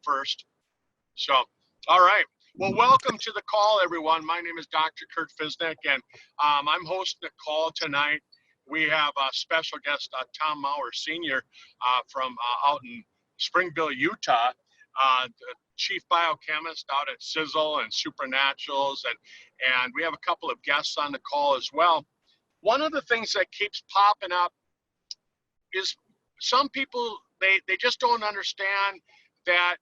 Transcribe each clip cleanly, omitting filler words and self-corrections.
first. So, all right. Well, welcome to the call, everyone. My name is Dr. Kurt Fisnick, and I'm hosting the call tonight. We have a special guest, Tom Mower Sr. From out in Springville, Utah, the chief biochemist out at Sizzle and Supernaturals, and we have a couple of guests on the call as well. One of the things that keeps popping up is some people, they just don't understand that,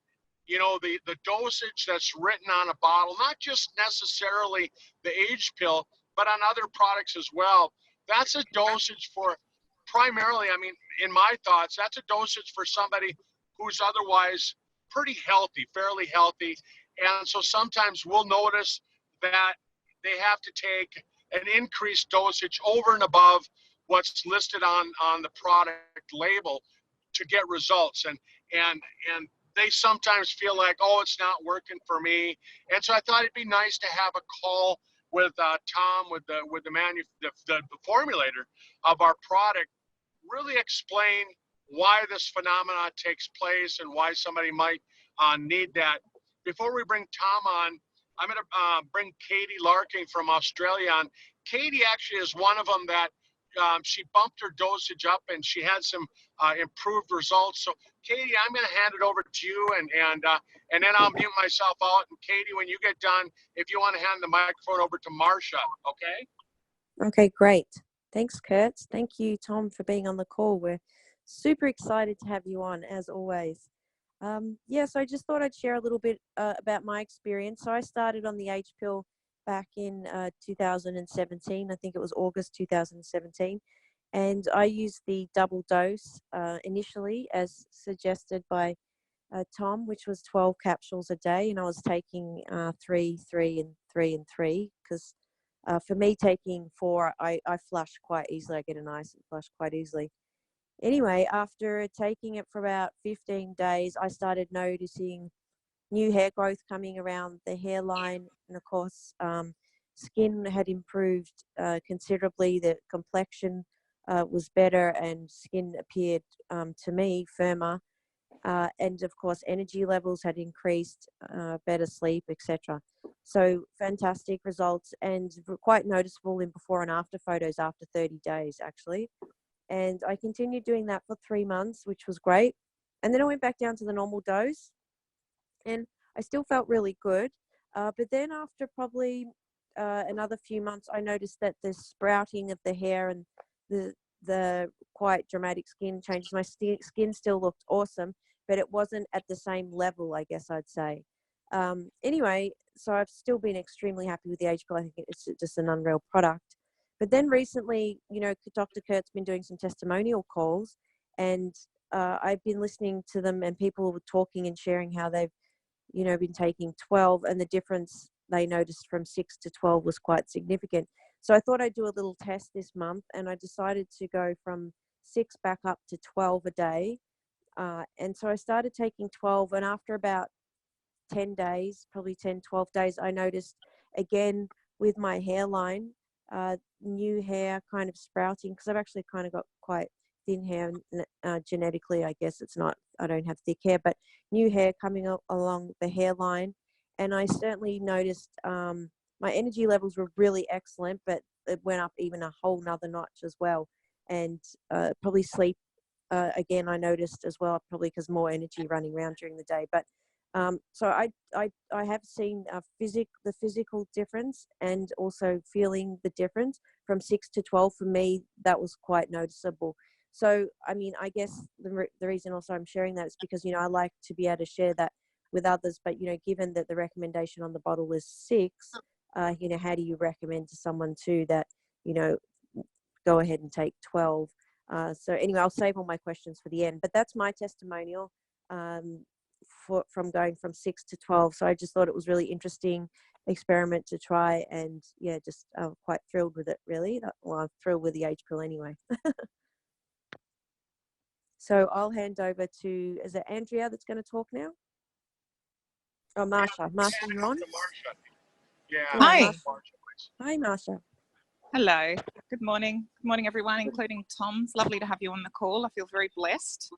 you know, the dosage that's written on a bottle, not just necessarily the age pill, but on other products as well. That's a dosage for primarily, I mean, in my thoughts, that's a dosage for somebody who's otherwise pretty healthy, fairly healthy. And so sometimes we'll notice that they have to take an increased dosage over and above what's listed on the product label to get results. And they sometimes feel like, oh, it's not working for me. And so I thought it'd be nice to have a call with Tom, with the formulator of our product, really explain why this phenomenon takes place and why somebody might need that. Before we bring Tom on, I'm going to bring Katie Larking from Australia on. Katie actually is one of them that she bumped her dosage up and she had some improved results. So Katie, I'm going to hand it over to you, and then I'll mute myself out. And Katie, when you get done, if you want to hand the microphone over to Marsha, okay? Okay, great. Thanks, Kurt. Thank you, Tom, for being on the call. We're super excited to have you on, as always. So I just thought I'd share a little bit about my experience. So I started on the H pill back in 2017. I think it was August 2017. And I used the double dose initially as suggested by Tom, which was 12 capsules a day. And I was taking 3, 3, and 3, and 3, because for me, taking 4, I flush quite easily. I get a nice flush quite easily. Anyway, after taking it for about 15 days, I started noticing new hair growth coming around the hairline. And of course, skin had improved considerably. The complexion was better and skin appeared to me firmer. And of course, energy levels had increased, better sleep, etc. So fantastic results, and quite noticeable in before and after photos after 30 days, actually. And I continued doing that for 3 months, which was great. And then I went back down to the normal dose, and I still felt really good. But then after probably another few months, I noticed that the sprouting of the hair and the quite dramatic skin changes. My skin still looked awesome, but it wasn't at the same level, I guess I'd say. Anyway, so I've still been extremely happy with the H pill. I think it's just an unreal product. But then recently, you know, Dr. Kurt's been doing some testimonial calls, and I've been listening to them, and people were talking and sharing how they've, you know, been taking 12, and the difference they noticed from 6 to 12 was quite significant. So I thought I'd do a little test this month, and I decided to go from 6 back up to 12 a day. And so I started taking 12, and after about 10 days, probably 10, 12 days, I noticed again with my hairline, new hair kind of sprouting, because I've actually kind of got quite thin hair genetically. I guess it's not, I don't have thick hair, but new hair coming along the hairline. And I certainly noticed my energy levels were really excellent, but it went up even a whole nother notch as well. And probably sleep, again, I noticed as well, probably because more energy running around during the day. But so I have seen the physical difference, and also feeling the difference from 6 to 12. For me, that was quite noticeable. So, I mean, I guess the reason also I'm sharing that is because, you know, I like to be able to share that with others. But, you know, given that the recommendation on the bottle is 6, you know, how do you recommend to someone too that, you know, go ahead and take 12? So anyway, I'll save all my questions for the end. But that's my testimonial. From going from 6 to 12. So I just thought it was really interesting experiment to try, and yeah, just quite thrilled with it, really. Well, I'm thrilled with the H pill anyway. So I'll hand over to, is it Andrea that's going to talk now? Oh, Marsha. Marsha, you're on? Yeah. Hi. Marsha. Hi, Marsha. Hello. Good morning. Good morning, everyone, including Tom. It's lovely to have you on the call. I feel very blessed.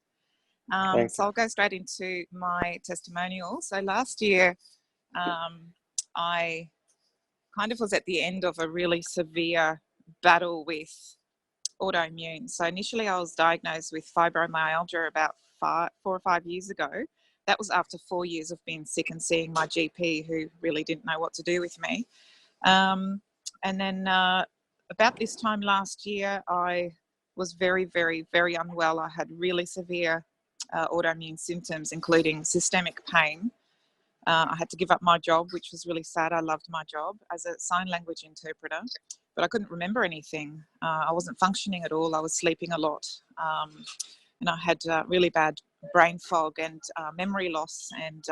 Thanks. So I'll go straight into my testimonial. So last year, I kind of was at the end of a really severe battle with autoimmune. So initially I was diagnosed with fibromyalgia about 4 or 5 years ago. That was after 4 years of being sick and seeing my GP, who really didn't know what to do with me. And then about this time last year, I was very, very, very unwell. I had really severe autoimmune symptoms, including systemic pain. I had to give up my job, which was really sad. I loved my job as a sign language interpreter, but I couldn't remember anything. I wasn't functioning at all. I was sleeping a lot. And I had really bad brain fog and memory loss and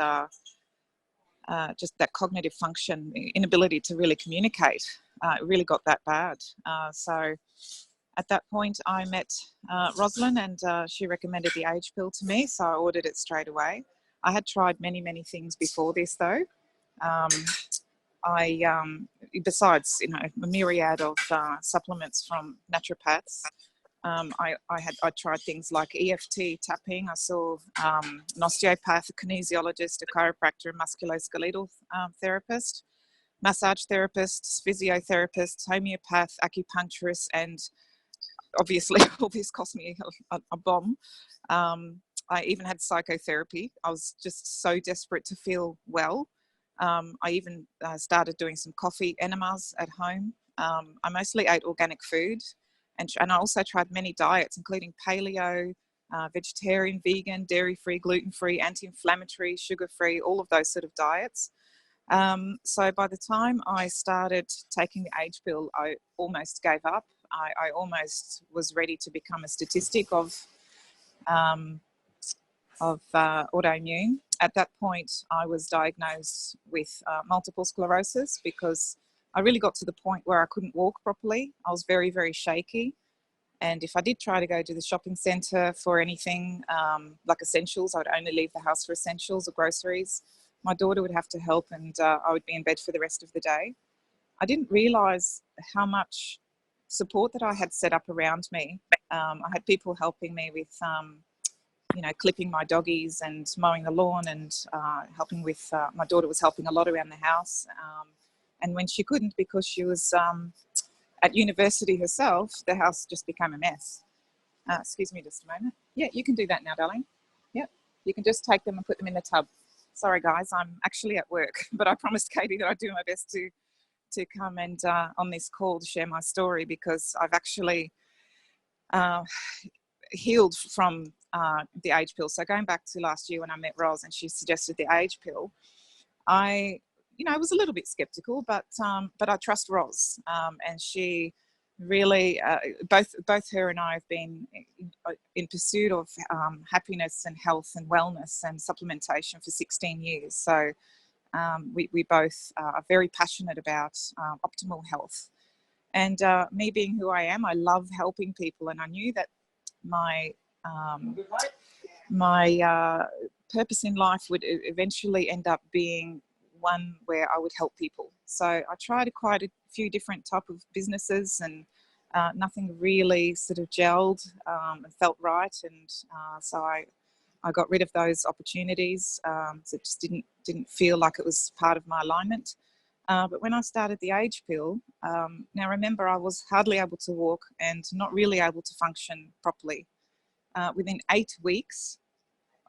just that cognitive function, inability to really communicate. It really got that bad. So at that point, I met Rosalind, and she recommended the age pill to me, so I ordered it straight away. I had tried many, many things before this, though. Besides, a myriad of supplements from naturopaths, I tried things like EFT tapping. I saw an osteopath, a kinesiologist, a chiropractor, a musculoskeletal therapist, massage therapists, physiotherapists, homeopath, acupuncturists, and obviously all this cost me a bomb. I even had psychotherapy. I was just so desperate to feel well. I even started doing some coffee enemas at home. I mostly ate organic food, and I also tried many diets, including paleo, vegetarian, vegan, dairy-free, gluten-free, anti-inflammatory, sugar-free, all of those sort of diets. So by the time I started taking the age pill, I almost gave up. I almost was ready to become a statistic of autoimmune. At that point, I was diagnosed with multiple sclerosis because I really got to the point where I couldn't walk properly. I was very, very shaky. And if I did try to go to the shopping centre for anything like essentials, I would only leave the house for essentials or groceries. My daughter would have to help, and I would be in bed for the rest of the day. I didn't realise how much support that I had set up around me. I had people helping me with clipping my doggies and mowing the lawn, and helping with, my daughter was helping a lot around the house. And when she couldn't, because she was at university herself, the house just became a mess. Excuse me just a moment. Yeah, you can do that now, darling. Yep, you can just take them and put them in the tub. Sorry, guys, I'm actually at work, but I promised Katie that I'd do my best to come and on this call to share my story, because I've actually healed from the age pill. So going back to last year when I met Ros and she suggested the age pill, I was a little bit skeptical, but I trust Ros, and she really, both her and I have been in pursuit of happiness and health and wellness and supplementation for 16 years. So we both are very passionate about optimal health. And me being who I am, I love helping people, and I knew that my purpose in life would eventually end up being one where I would help people. So I tried quite a few different type of businesses, and nothing really sort of gelled and felt right. And so I got rid of those opportunities. So it just didn't feel like it was part of my alignment. But when I started the age pill, now remember, I was hardly able to walk and not really able to function properly. Within 8 weeks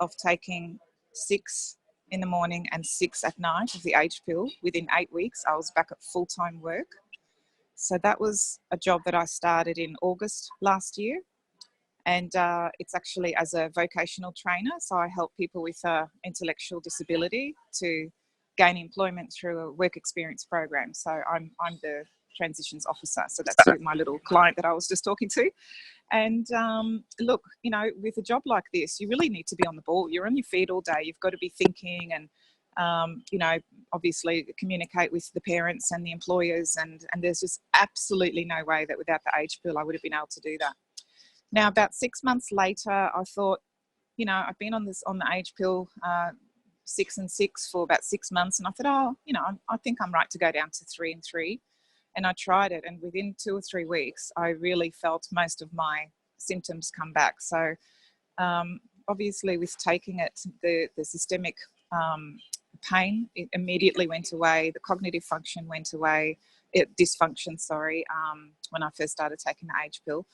of taking 6 in the morning and 6 at night of the age pill, within 8 weeks, I was back at full-time work. So that was a job that I started in August last year. And it's actually as a vocational trainer. So I help people with intellectual disability to gain employment through a work experience program. So I'm the transitions officer. So that's my little client that I was just talking to. And look, with a job like this, you really need to be on the ball. You're on your feet all day. You've got to be thinking and, obviously communicate with the parents and the employers. And there's just absolutely no way that without the age pill, I would have been able to do that. Now, about 6 months later, I thought, I've been on the age pill 6 and 6 for about 6 months. And I thought, I think I'm right to go down to 3 and 3. And I tried it, and within 2 or 3 weeks, I really felt most of my symptoms come back. So obviously with taking it, the systemic pain, it immediately went away. The cognitive function went away, dysfunction, sorry, when I first started taking the age pill.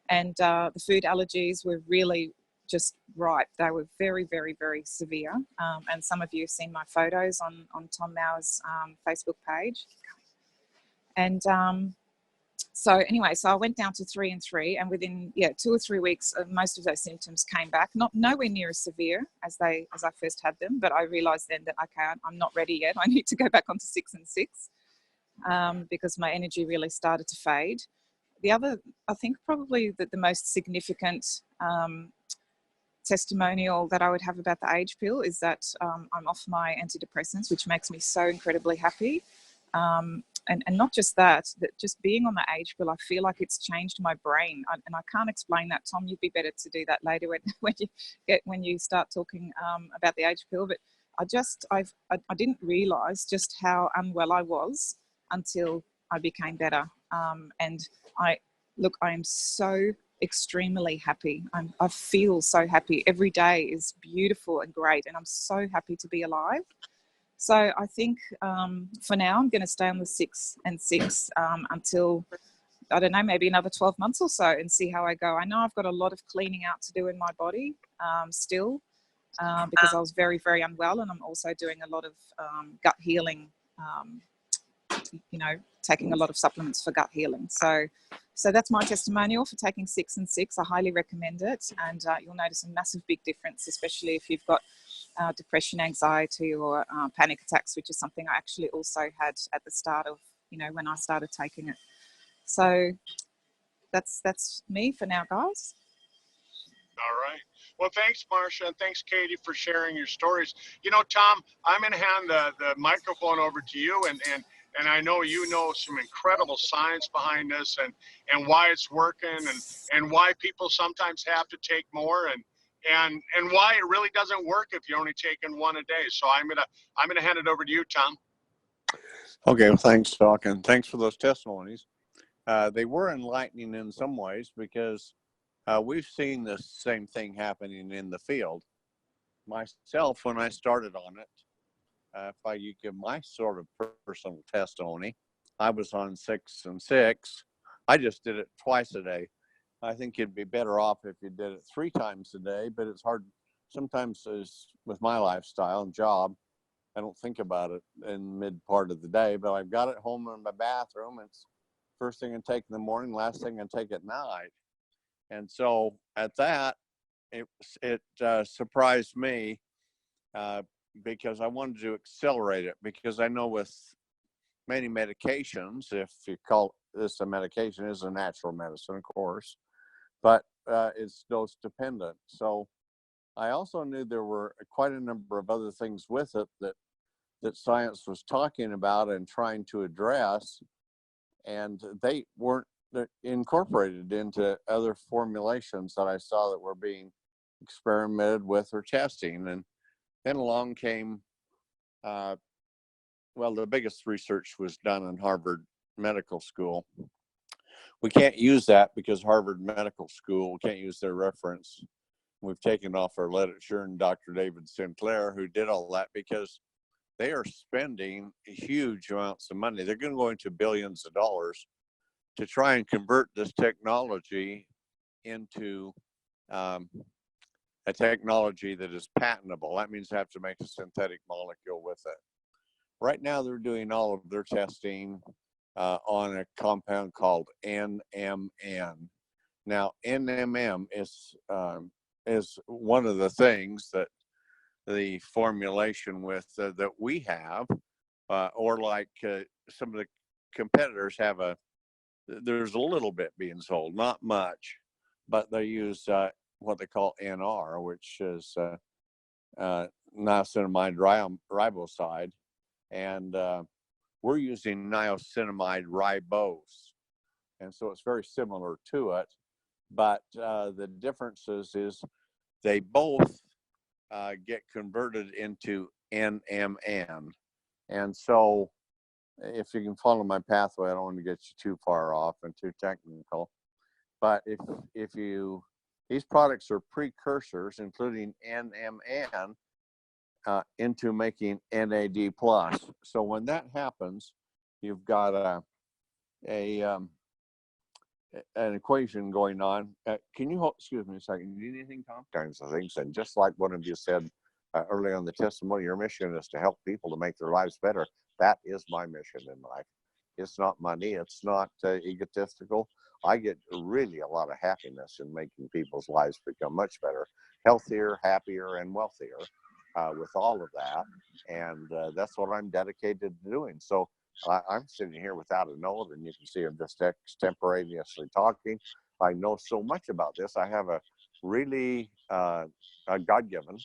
And the food allergies were really just ripe. They were very, very, very severe. And some of you have seen my photos on Tom Mower's Facebook page. And so anyway, so I went down to 3 and 3, and within 2 or 3 weeks, most of those symptoms came back. Nowhere near as severe as I first had them, but I realised then that okay, I'm not ready yet. I need to go back onto 6 and 6 because my energy really started to fade. The other, I think, probably the most significant testimonial that I would have about the age pill is that I'm off my antidepressants, which makes me so incredibly happy. And not just that just being on the age pill, I feel like it's changed my brain. And I can't explain that. Tom, you'd be better to do that later when you start talking about the age pill. But I didn't realise just how unwell I was until I became better. And I am so extremely happy. I feel so happy. Every day is beautiful and great, and I'm so happy to be alive. So I think for now I'm going to stay on the 6 and 6 until, I don't know, maybe another 12 months or so, and see how I go. I know I've got a lot of cleaning out to do in my body still because I was very, very unwell, and I'm also doing a lot of gut healing, taking a lot of supplements for gut healing. So that's my testimonial for taking 6 and 6. I highly recommend it, and you'll notice a massive big difference, especially if you've got depression, anxiety, or panic attacks, which is something I actually also had at the start of, when I started taking it. So that's me for now, guys. All right. Well, thanks, Marcia, and thanks, Katie, for sharing your stories. Tom, I'm going to hand the microphone over to you, and I know you know some incredible science behind this, and why it's working, and why people sometimes have to take more, and why it really doesn't work if you're only taking one a day. So I'm gonna hand it over to you, Tom. Okay, well, thanks, Doc, and thanks for those testimonies. They were enlightening in some ways because we've seen the same thing happening in the field. Myself, when I started on it, if I give my sort of personal testimony, I was on 6 and 6. I just did it twice a day. I think you'd be better off if you did it 3 times a day, but it's hard sometimes with my lifestyle and job. I don't think about it in mid part of the day, but I've got it home in my bathroom. It's first thing I take in the morning, last thing I take at night. And so at that, it surprised me because I wanted to accelerate it, because I know with many medications, if you call this a medication, it is a natural medicine, of course, but it's dose dependent. So I also knew there were quite a number of other things with it that science was talking about and trying to address, and they weren't incorporated into other formulations that I saw that were being experimented with or testing. And then along came, the biggest research was done in Harvard Medical School. We can't use that because Harvard Medical School, we can't use their reference. We've taken off our literature, and Dr. David Sinclair, who did all that, because they are spending huge amounts of money. They're going to go into billions of dollars to try and convert this technology into a technology that is patentable. That means they have to make a synthetic molecule with it. Right now, they're doing all of their testing on a compound called NMN. Now, NMN is one of the things that the formulation with that we have, or like some of the competitors have there's a little bit being sold, not much, but they use what they call NR, which is niacinamide riboside, and we're using niacinamide ribose, and so it's very similar to it, but the differences is they both get converted into NMN. And so if you can follow my pathway, I don't want to get you too far off and too technical, but if you These products are precursors, including NMN, into making NAD plus. So when that happens, you've got an equation going on. Can you hold, excuse me a second? Do you need anything, Tom? Kinds of things. And just like one of you said earlier on the testimony, your mission is to help people to make their lives better. That is my mission in life. It's not money. It's not egotistical. I get really a lot of happiness in making people's lives become much better, healthier, happier, and wealthier with all of that. And that's what I'm dedicated to doing. So I'm sitting here without a note, and you can see I'm just extemporaneously talking. I know so much about this. I have a really a God-given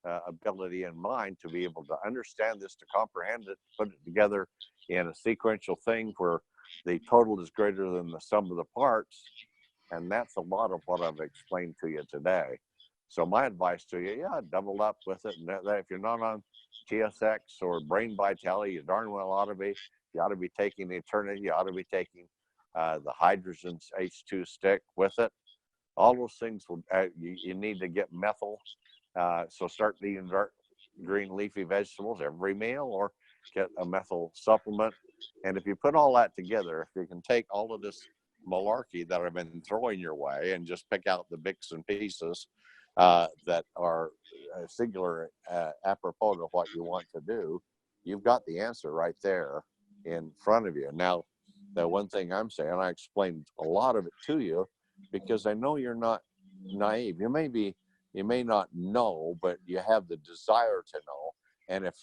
ability in mind to be able to understand this, to comprehend it, put it together in a sequential thing where the total is greater than the sum of the parts. And that's a lot of what I've explained to you today. So my advice to you, yeah, double up with it. And if you're not on TSX or Brain Vitality, you darn well ought to be. You ought to be taking the Eternity. You ought to be taking the hydrogen H2 stick with it. All those things, will, you need to get methyl. So start eating dark green leafy vegetables every meal, or get a methyl supplement. And if you put all that together, if you can take all of this malarkey that I've been throwing your way and just pick out the bits and pieces that are singular apropos to what you want to do, you've got the answer right there in front of you. Now, the one thing I'm saying, I explained a lot of it to you because I know you're not naive. You may not know, but you have the desire to know. And if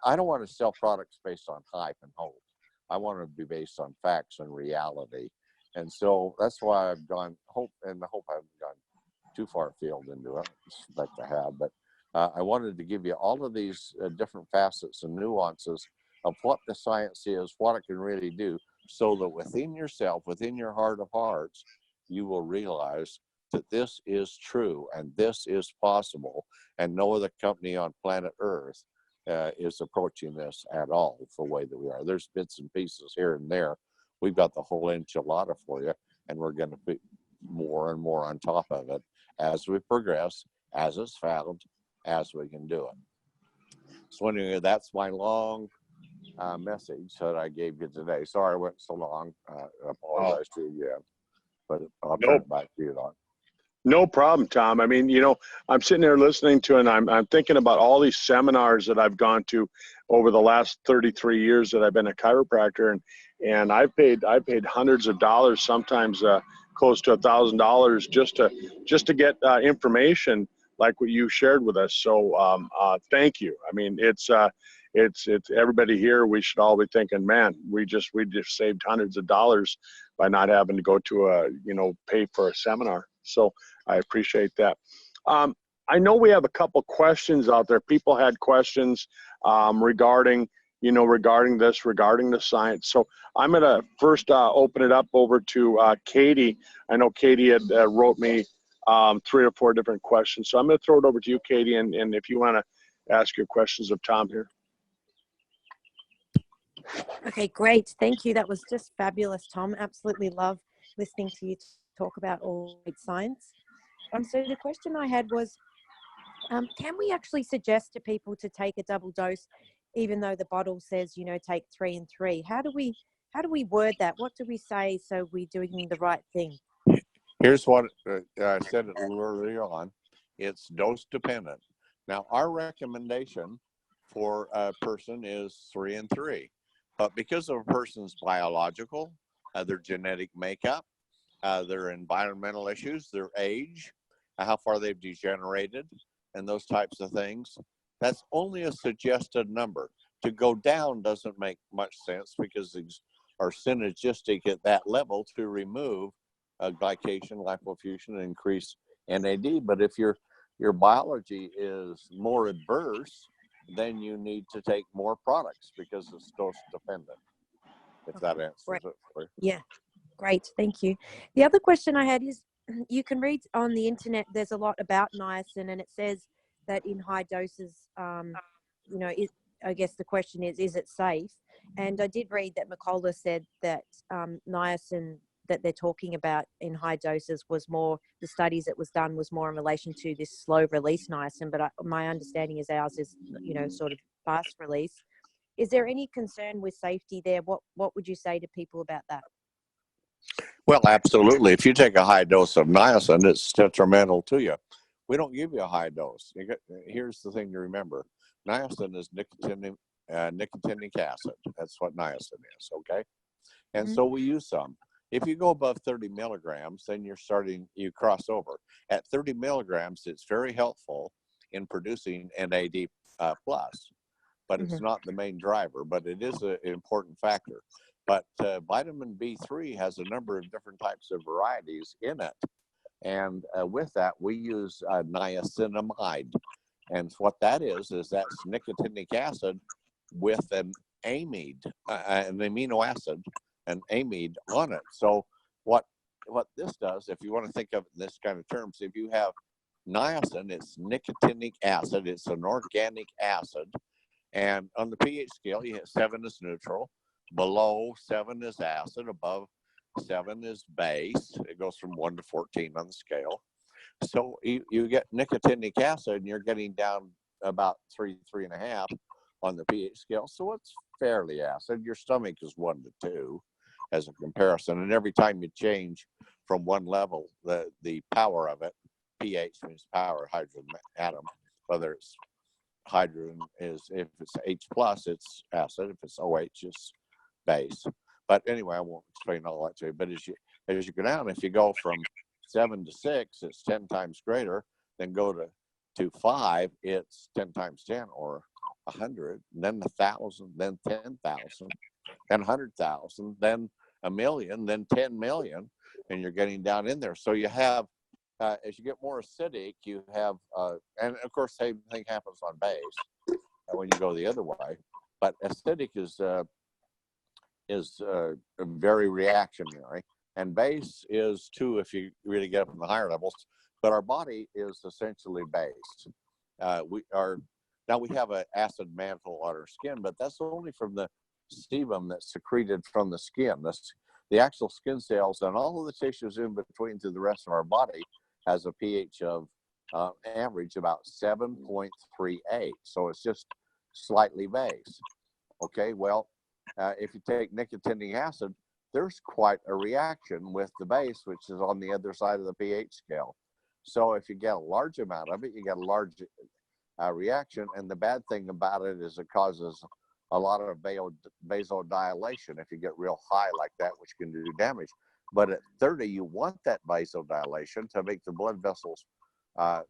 I don't want to sell products based on hype and hope. I want to be based on facts and reality. And so that's why I've gone I hope I haven't gone too far afield into it, like I have, but I wanted to give you all of these different facets and nuances of what the science is, what it can really do, so that within yourself, within your heart of hearts, you will realize that this is true and this is possible, and no other company on planet Earth is approaching this at all the way that we are. There's bits and pieces here and there. We've got the whole enchilada for you, and we're going to put more and more on top of it as we progress, as it's found, as we can do it. So anyway, that's my long message that I gave you today. Sorry I went so long. I apologize to you again, but I'll turn it back to you, Don. No problem, Tom. I mean, I'm sitting there listening to, and I'm thinking about all these seminars that I've gone to over the last 33 years that I've been a chiropractor, and I've paid hundreds of dollars, sometimes close to $1,000 just to get information like what you shared with us. So thank you. I mean, it's everybody here. We should all be thinking, man, we just saved hundreds of dollars by not having to go to pay for a seminar. So I appreciate that. I know we have a couple questions out there. People had questions regarding the science. So I'm going to first open it up over to Katie. I know Katie had wrote me 3 or 4 different questions. So I'm going to throw it over to you, Katie, and if you want to ask your questions of Tom here. Okay, great. Thank you. That was just fabulous, Tom. Absolutely love listening to you talk about all great science. So the question I had was, can we actually suggest to people to take a double dose, even though the bottle says, take 3 and 3? How do we word that? What do we say so we're doing the right thing? Here's what I said it a little earlier on. It's dose dependent. Now, our recommendation for a person is 3 and 3. But because of a person's biological, their genetic makeup, their environmental issues, their age, how far they've degenerated, and those types of things, that's only a suggested number. To go down doesn't make much sense because these are synergistic at that level to remove glycation, lipofuscin, and increase NAD. But if your biology is more adverse, then you need to take more products because it's dose dependent. If that answers it for you. Yeah, great. Thank you. The other question I had is, you can read on the internet, there's a lot about niacin, and it says that in high doses, I guess the question is it safe? And I did read that McCullough said that niacin that they're talking about in high doses was more, the studies that was done was more in relation to this slow release niacin, but my understanding is ours is, sort of fast release. Is there any concern with safety there? What would you say to people about that? Well, absolutely. If you take a high dose of niacin, it's detrimental to you. We don't give you a high dose. Here's the thing to remember. Niacin is nicotinic acid. That's what niacin is, okay? And so we use some. If you go above 30 milligrams, then you cross over. At 30 milligrams, it's very helpful in producing NAD plus, but it's not the main driver, but it is an important factor. But vitamin B3 has a number of different types of varieties in it. And with that, we use niacinamide. And what that is that's nicotinic acid with an amide, an amino acid, an amide on it. So what this does, if you want to think of it in this kind of terms, if you have niacin, it's nicotinic acid, it's an organic acid. And on the pH scale, you hit 7 is neutral, below 7 is acid, above 7 is base. It goes from 1 to 14 on the scale. So you get nicotinic acid, and you're getting down about 3.5 on the pH scale. So it's fairly acid. Your stomach is 1 to 2 as a comparison. And every time you change from one level, the power of it, pH means power, hydrogen atom, whether it's hydrogen is, if it's H plus, it's acid. If it's OH, it's base. But anyway, I won't explain all that to you. But as you go down, if you go from 7 to 6, it's 10 times greater. Then go to 5, it's 10 times 10 or 100. Then 1,000, then 10,000, then 100,000, then 1,000,000, then 10 million, and you're getting down in there. So you have, as you get more acidic, you have, and of course, same thing happens on base when you go the other way. But acidic is very reactionary, and base is too if you really get up in the higher levels. But our body is essentially base. We have an acid mantle on our skin, but that's only from the sebum that's secreted from the skin. The actual skin cells and all of the tissues in between to the rest of our body has a pH of average about 7.38. So it's just slightly base. Okay, well, if you take nicotinic acid, there's quite a reaction with the base, which is on the other side of the pH scale. So if you get a large amount of it, you get a large reaction. And the bad thing about it is it causes a lot of vasodilation if you get real high like that, which can do damage. But at 30, you want that vasodilation to make the blood vessels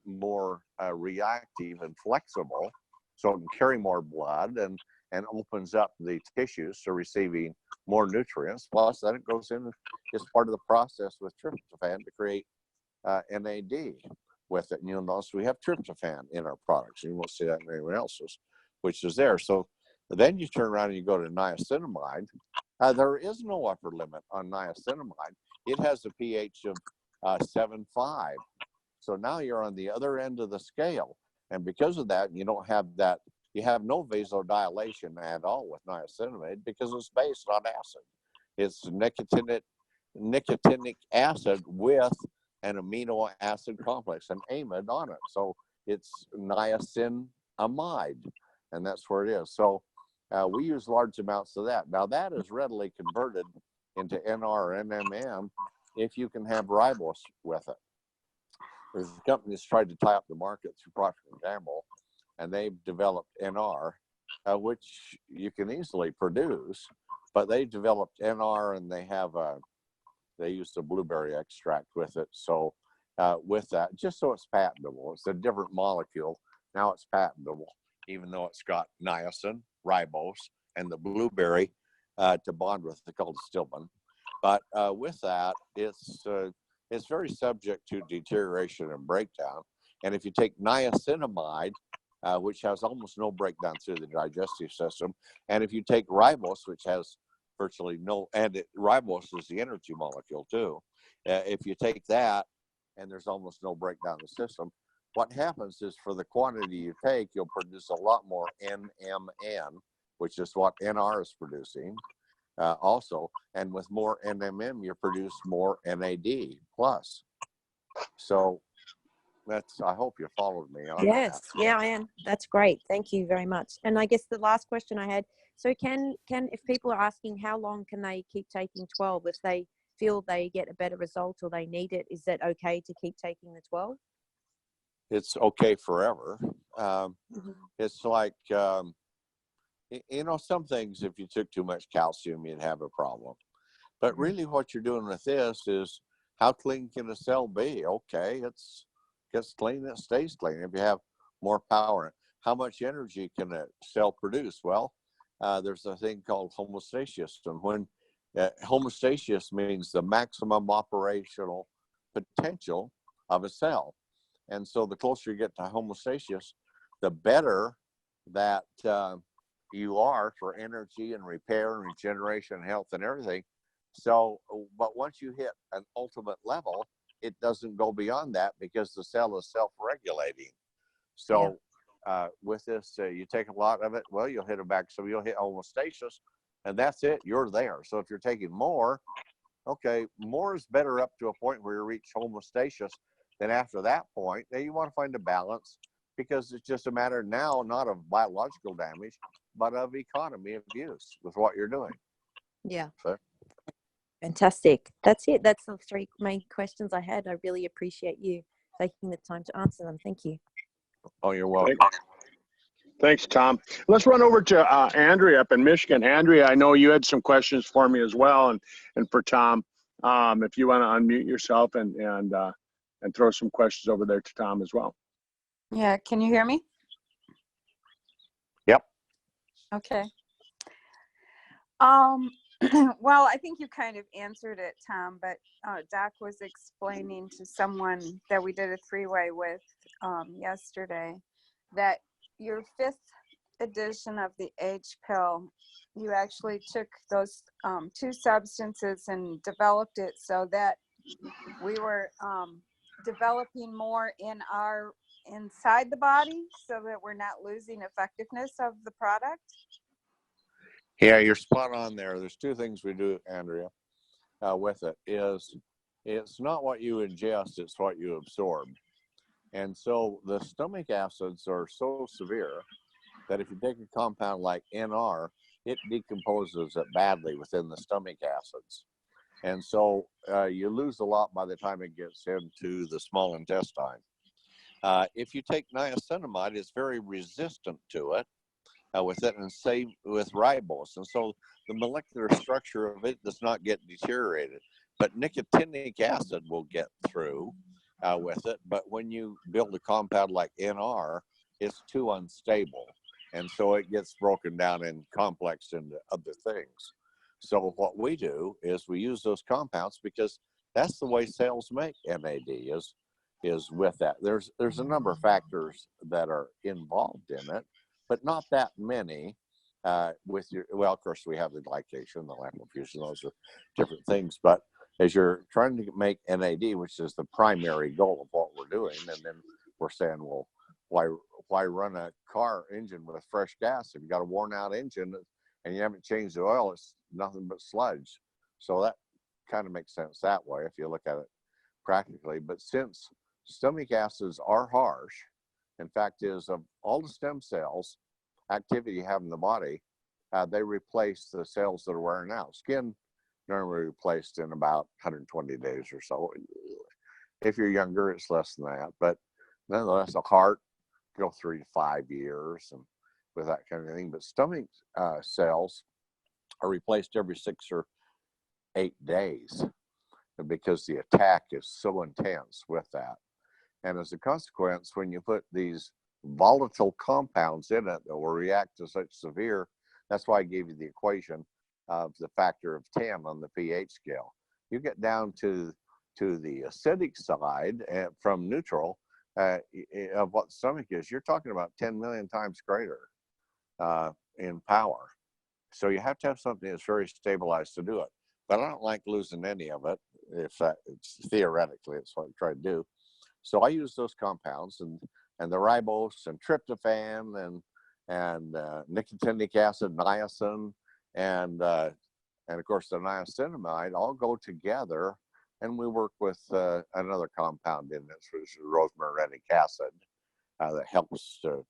more reactive and flexible, so it can carry more blood and opens up the tissues to receiving more nutrients. Plus, then it goes in as part of the process with tryptophan to create NAD with it. And you'll notice we have tryptophan in our products. You won't see that in anyone else's, which is there. So then you turn around and you go to niacinamide. There is no upper limit on niacinamide. It has a pH of 7.5. So now you're on the other end of the scale. And because of that, you don't have that, you have no vasodilation at all with niacinamide because it's based on acid. It's nicotinic acid with an amino acid complex, an amide on it. So it's niacinamide, and that's where it is. So we use large amounts of that. Now that is readily converted into NR or NMN if you can have ribose with it. There's a company that's tried to tie up the market through Procter & Gamble, and they've developed NR, which you can easily produce, but they developed NR and they used a blueberry extract with it. So with that, just so it's patentable, it's a different molecule. Now it's patentable, even though it's got niacin, ribose, and the blueberry to bond with, it's called stilbin. But with that, it's very subject to deterioration and breakdown. And if you take niacinamide, which has almost no breakdown through the digestive system, and if you take ribose, which has virtually no, and ribose is the energy molecule too. If you take that, and there's almost no breakdown in the system, what happens is for the quantity you take, you'll produce a lot more NMN, which is what NR is producing. also. And with more NMM, you produce more NAD plus. So that's, I hope you followed me on Yes, that. yeah, I am. That's great. Thank you very much. And I guess the last question I had, so can if people are asking how long can they keep taking 12 if they feel they get a better result or they need it, is that okay to keep taking the 12? It's okay forever. Mm-hmm. It's like, you know, some things, if you took too much calcium, you'd have a problem. But really what you're doing with this is, how clean can a cell be? Okay, it gets clean, it stays clean. If you have more power, how much energy can a cell produce? Well, there's a thing called homeostasis. And when homeostasis means the maximum operational potential of a cell. And so the closer you get to homeostasis, the better that you are for energy and repair and regeneration and health and everything. So, but once you hit an ultimate level, it doesn't go beyond that because the cell is self-regulating. So with this, you take a lot of it, well, you'll hit it back. So you'll hit homeostasis and that's it, you're there. So if you're taking more, okay, more is better up to a point where you reach homeostasis. Then after that point, then you want to find a balance, because it's just a matter now, not of biological damage, but of economy of use with what you're doing. Yeah. So. Fantastic. That's it. That's the 3 main questions I had. I really appreciate you taking the time to answer them. Thank you. Oh, you're welcome. Thanks, Tom. Let's run over to Andrea up in Michigan. Andrea, I know you had some questions for me as well, and for Tom. If you want to unmute yourself and throw some questions over there to Tom as well. Yeah, can you hear me? Yep. Okay. Well, I think you kind of answered it, Tom, but Doc was explaining to someone that we did a 3-way with yesterday that your 5th edition of the H pill, you actually took those 2 substances and developed it so that we were developing more inside the body so that we're not losing effectiveness of the product. Yeah, you're spot on there. There's 2 things we do, Andrea, with it. It's not what you ingest, it's what you absorb. And so the stomach acids are so severe that if you take a compound like NR, it decomposes it badly within the stomach acids. And so you lose a lot by the time it gets into the small intestine. If you take niacinamide, it's very resistant to it. With it, and say with ribose, and so the molecular structure of it does not get deteriorated, but nicotinic acid will get through with it. But when you build a compound like NR, it's too unstable, and so it gets broken down and complexed into other things. So what we do is we use those compounds because that's the way cells make NAD is with that. There's a number of factors that are involved in it, but not that many. With your, well, of course, we have the glycation, the lactofusion, those are different things. But as you're trying to make NAD, which is the primary goal of what we're doing, and then we're saying, well, why run a car engine with fresh gas if you got a worn out engine and you haven't changed the oil? It's nothing but sludge. So that kind of makes sense that way if you look at it practically. But since stomach acids are harsh, in fact, is of all the stem cells activity you have in the body, they replace the cells that are wearing out. Skin normally replaced in about 120 days or so. If you're younger, it's less than that. But nonetheless, the heart go 3 to 5 years, and with that kind of thing. But stomach cells are replaced every 6 or 8 days because the attack is so intense with that. And as a consequence, when you put these volatile compounds in it that will react to such severe, that's why I gave you the equation of the factor of 10 on the pH scale. You get down to the acidic side from neutral of what the stomach is, you're talking about 10 million times greater in power. So you have to have something that's very stabilized to do it. But I don't like losing any of it. If it's theoretically, it's what I try to do. So I use those compounds and the ribose and tryptophan and nicotinic acid, niacin, and and of course the niacinamide all go together, and we work with another compound in this, which is rosmarinic acid, that helps to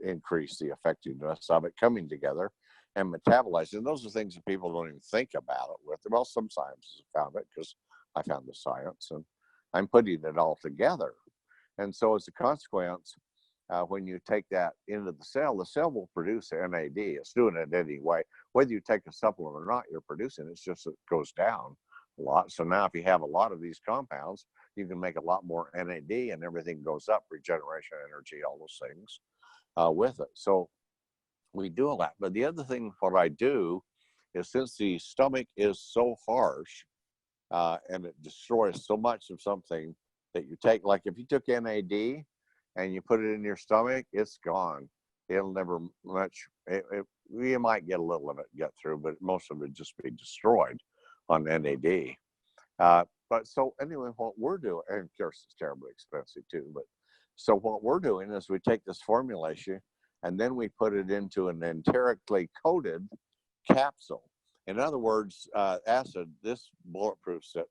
increase the effectiveness of it coming together and metabolizing. And those are things that people don't even think about it with. Well, some scientists have found it because I found the science, and I'm putting it all together. And so as a consequence, when you take that into the cell will produce NAD. It's doing it anyway. Whether you take a supplement or not, you're producing it. It's just it goes down a lot. So now if you have a lot of these compounds, you can make a lot more NAD, and everything goes up, regeneration, energy, all those things with it. So we do a lot. But the other thing, what I do is, since the stomach is so harsh and it destroys so much of something that you take, like if you took NAD and you put it in your stomach, it's gone. It'll never much, you might get a little of it get through, but most of it just be destroyed on NAD. But so anyway, what we're doing, and of course it's terribly expensive too, but so what we're doing is we take this formulation and then we put it into an enterically coated capsule. In other words, acid, this bulletproofs it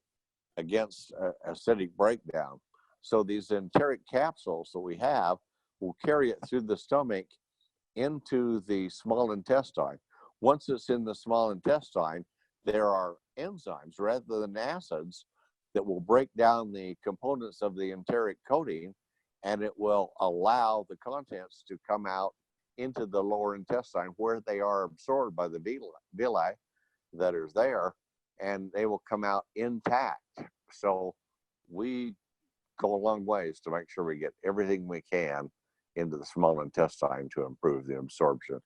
against acidic breakdown. So these enteric capsules that we have will carry it through the stomach into the small intestine. Once it's in the small intestine, there are enzymes rather than acids that will break down the components of the enteric coating, and it will allow the contents to come out into the lower intestine, where they are absorbed by the villi that are there, and they will come out intact. So we go a long ways to make sure we get everything we can into the small intestine to improve the absorption.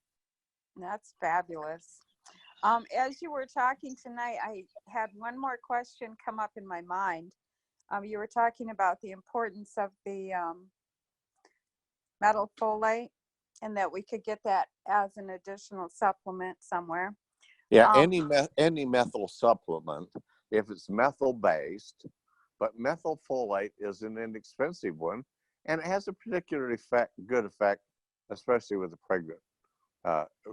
That's fabulous. As you were talking tonight, I had one more question come up in my mind. You were talking about the importance of the methylfolate, and that we could get that as an additional supplement somewhere. Yeah, any methyl supplement, if it's methyl based, but methylfolate is an inexpensive one, and it has a particular good effect, especially with the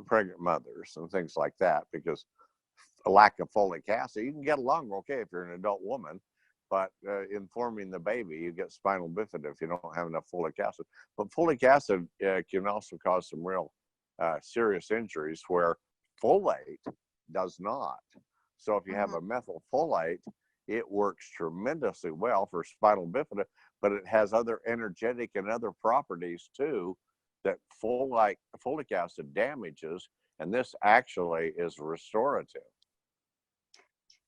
pregnant mothers and things like that, because a lack of folic acid, you can get along okay if you're an adult woman, but in forming the baby, you get spinal bifida if you don't have enough folic acid. But folic acid can also cause some real serious injuries where folate does not. So if you have a methylfolate, it works tremendously well for spinal bifida, but it has other energetic and other properties too that folic acid damages, and this actually is restorative.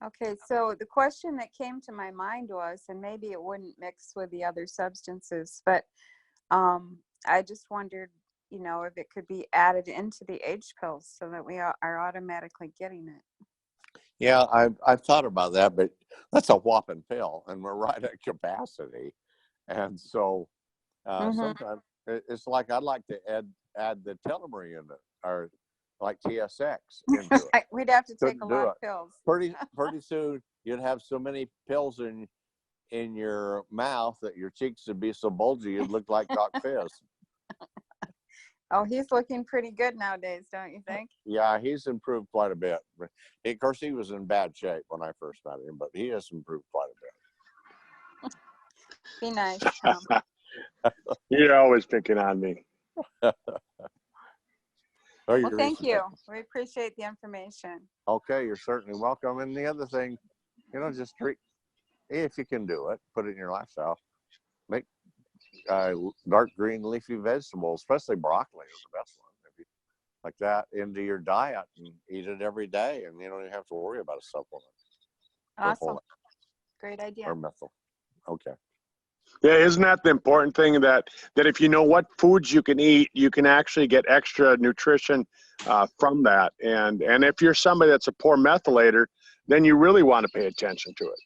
Okay, so the question that came to my mind was, and maybe it wouldn't mix with the other substances, but I just wondered, if it could be added into the H pills so that we are automatically getting it. Yeah, I've thought about that, but that's a whopping pill, and we're right at capacity. And so sometimes it's like I'd like to add the telomere in it, or like TSX into it. We'd have to take Couldn't a do lot it. of pills. Pretty soon you'd have so many pills in your mouth that your cheeks would be so bulgy you'd look like Doc Fizz. Oh, he's looking pretty good nowadays, don't you think? Yeah, he's improved quite a bit. Of course, he was in bad shape when I first met him, but he has improved quite a bit. Be nice, Tom. You're always picking on me. Well, thank you. We appreciate the information. Okay, you're certainly welcome. And the other thing, just if you can do it, put it in your lifestyle. Make dark green leafy vegetables, especially broccoli is the best one. If you like that into your diet and eat it every day, and you don't even have to worry about a supplement. Awesome. Great idea. Or methyl. Okay. Yeah, isn't that the important thing, that if you know what foods you can eat, you can actually get extra nutrition from that. And if you're somebody that's a poor methylator, then you really want to pay attention to it.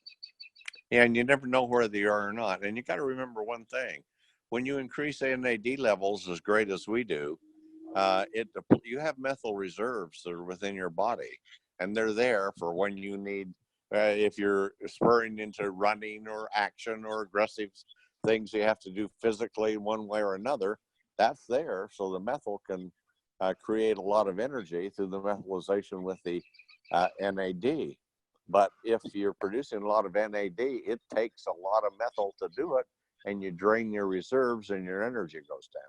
Yeah, and you never know whether you are or not. And you got to remember one thing: when you increase NAD levels as great as we do, you have methyl reserves that are within your body, and they're there for when you need. If you're spurring into running or action or aggressive things you have to do physically one way or another, that's there. So the methyl can create a lot of energy through the methylization with the NAD. But if you're producing a lot of NAD, it takes a lot of methyl to do it, and you drain your reserves and your energy goes down.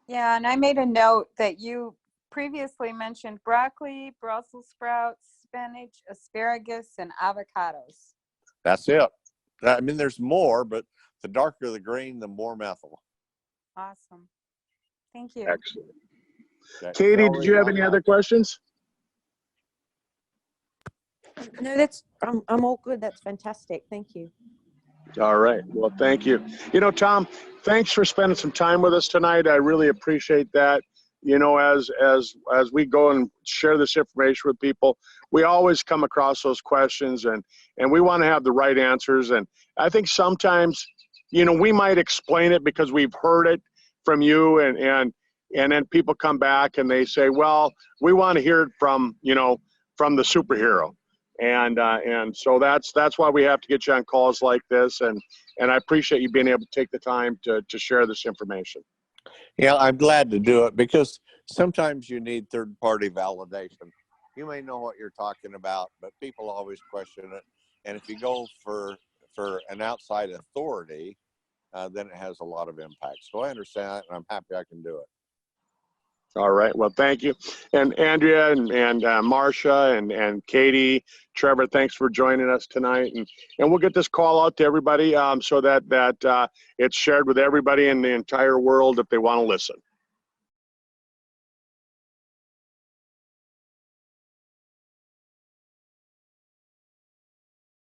Yeah, and I made a note that you previously mentioned broccoli, Brussels sprouts, spinach, asparagus, and avocados. That's it. I mean, there's more, but the darker the green, the more methyl. Awesome. Thank you. Excellent. Okay. Katie, did you have any other questions? No, I'm all good. That's fantastic. Thank you. All right. Well, thank you. You know, Tom, thanks for spending some time with us tonight. I really appreciate that. You know, as we go and share this information with people, we always come across those questions, and we want to have the right answers. And I think sometimes, you know, we might explain it because we've heard it from you, and then people come back and they say, well, we want to hear it from, you know, from the superhero. And so that's why we have to get you on calls like this, and I appreciate you being able to take the time to share this information. Yeah, I'm glad to do it because sometimes you need third-party validation. You may know what you're talking about, but people always question it. And if you go for an outside authority, then it has a lot of impact. So I understand that, and I'm happy I can do it. All right. Well, thank you. And Andrea and Marcia and Katie, Trevor, thanks for joining us tonight. And we'll get this call out to everybody so that it's shared with everybody in the entire world if they want to listen.